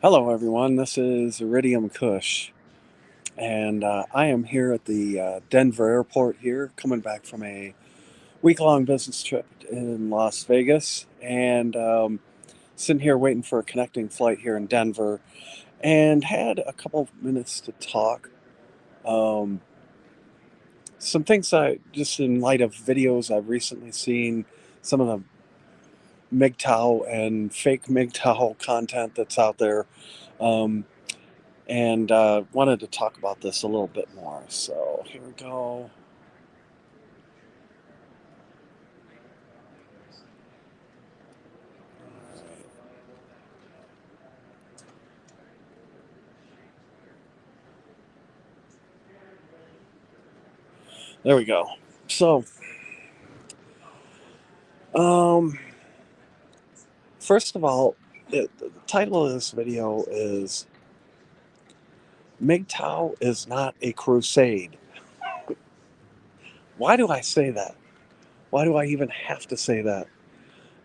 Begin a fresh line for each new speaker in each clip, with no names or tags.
Hello, everyone. This is Iridium Kush, and I am here at the Denver airport here, coming back from a week-long business trip in Las Vegas, and sitting here waiting for a connecting flight here in Denver, and had a couple of minutes to talk. Um, some things I just in light of videos I've recently seen, some of the MGTOW and fake MGTOW content that's out there. Um, and wanted to talk about this a little bit more. So here we go. There we go. So, um, first of all, the title of this video is MGTOW is not a crusade. Why do I say that? Why do I even have to say that?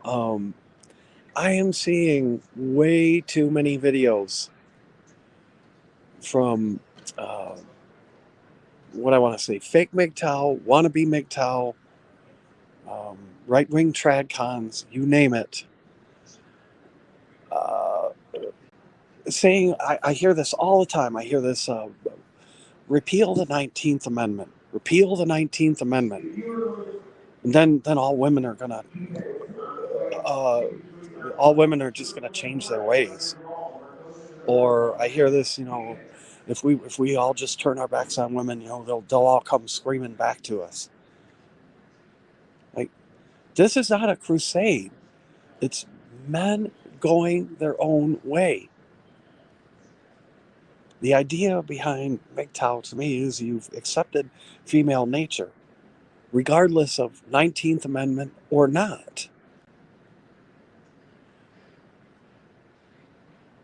Um, I am seeing way too many videos from what I want to say fake MGTOW, wannabe MGTOW, right wing tradcons, you name it. Uh, saying, I hear this all the time. I hear this repeal the 19th Amendment, repeal the 19th Amendment. And then uh, all women are just gonna change their ways. Or I hear this, if we all just turn our backs on women, they'll all come screaming back to us. Like, this is not a crusade. It's men going their own way. The idea behind MGTOW to me is you've accepted female nature, regardless of 19th Amendment or not.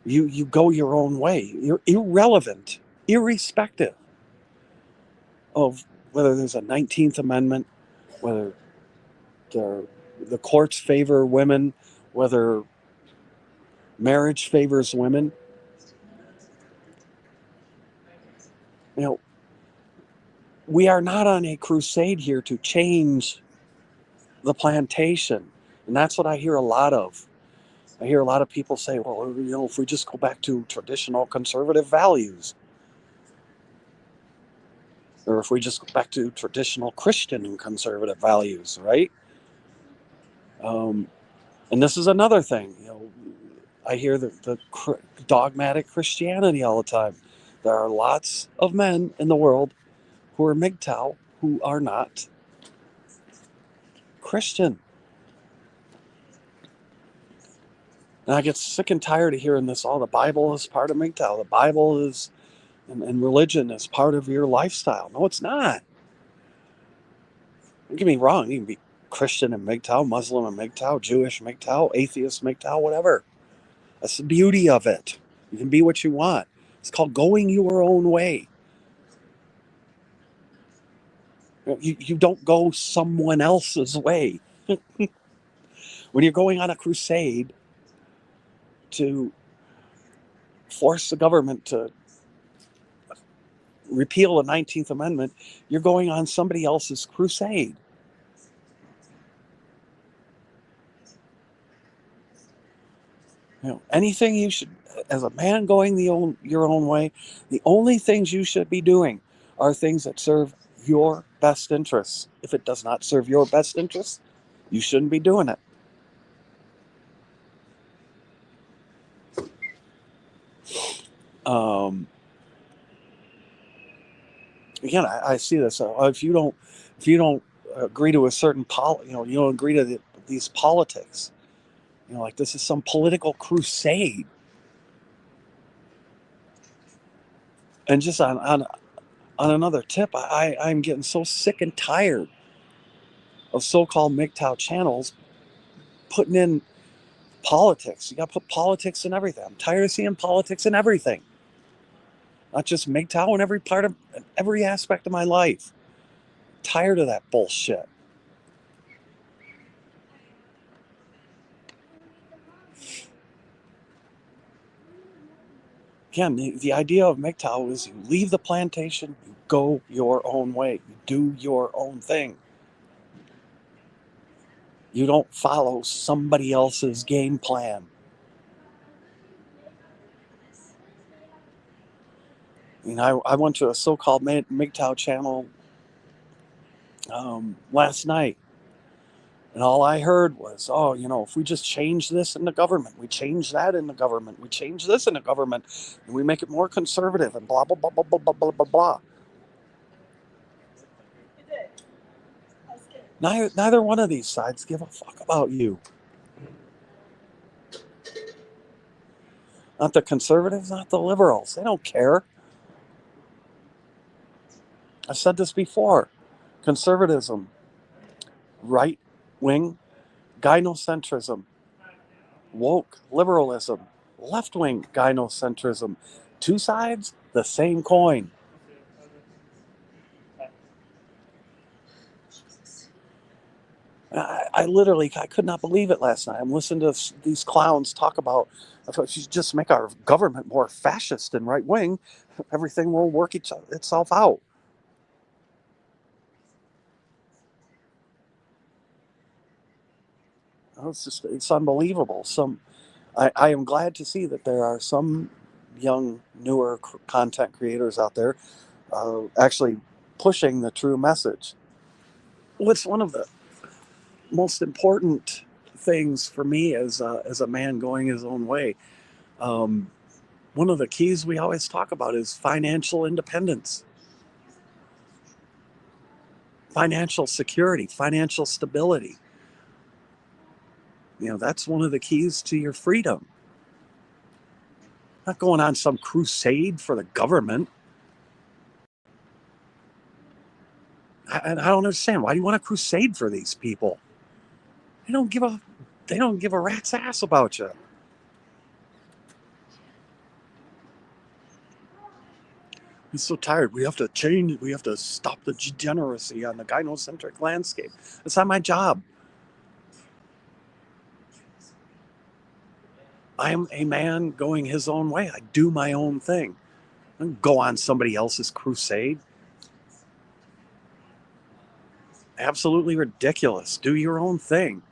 You go your own way. You're irrelevant, irrespective of whether there's a 19th Amendment, whether the courts favor women, whether marriage favors women. You know, we are not on a crusade here to change the plantation. And that's what I hear a lot of. I hear a lot of people say, well, if we just go back to traditional conservative values, or if we just go back to traditional Christian and conservative values, right? And this is another thing, I hear the dogmatic Christianity all the time. There are lots of men in the world who are MGTOW who are not Christian. And I get sick and tired of hearing this. Oh, the Bible is part of MGTOW. The Bible is, and religion is part of your lifestyle. No, it's not. Don't get me wrong. You can be Christian and MGTOW, Muslim and MGTOW, Jewish MGTOW, atheist MGTOW, whatever. That's the beauty of it. You can be what you want. It's called going your own way. You don't go someone else's way. When you're going on a crusade to force the government to repeal the 19th Amendment, you're going on somebody else's crusade. Anything you should, as a man going your own way, the only things you should be doing are things that serve your best interests. If it does not serve your best interests, you shouldn't be doing it. Um, Again, I see this. If you don't agree to a certain you don't agree to these politics. Like this is some political crusade. And just on another tip, I'm getting so sick and tired of so-called MGTOW channels putting in politics. You got to put politics in everything. I'm tired of seeing politics in everything, not just MGTOW in every aspect of my life. Tired of that bullshit. Again, the idea of MGTOW is you leave the plantation, you go your own way, you do your own thing. You don't follow somebody else's game plan. I went to a so-called MGTOW channel last night, and all I heard was, oh, if we just change this in the government, we change that in the government, we change this in the government, and we make it more conservative, and blah, blah, blah, blah, blah, blah, blah, blah, blah. Neither one of these sides give a fuck about you. Not the conservatives, not the liberals. They don't care. I've said this before. Conservatism, right wing, gynocentrism, woke liberalism, left wing gynocentrism. Two sides, the same coin. I could not believe it last night. I'm listening to these clowns talk about if you just make our government more fascist and right wing, everything will work itself out. It's unbelievable. I am glad to see that there are some young, newer content creators out there actually pushing the true message. What's one of the most important things for me as a man going his own way? Um, One of the keys we always talk about is financial independence, financial security, financial stability. That's one of the keys to your freedom. Not going on some crusade for the government. And I don't understand. Why do you want a crusade for these people? They don't give a rat's ass about you. I'm so tired. We have to change. We have to stop the degeneracy on the gynocentric landscape. It's not my job. I am a man going his own way. I do my own thing. I don't go on somebody else's crusade. Absolutely ridiculous. Do your own thing.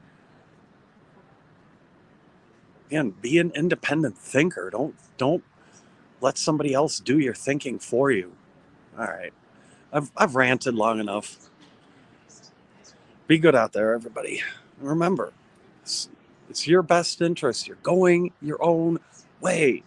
Again, be an independent thinker. Don't let somebody else do your thinking for you. All right. I've ranted long enough. Be good out there, everybody. And remember, it's your best interest. You're going your own way.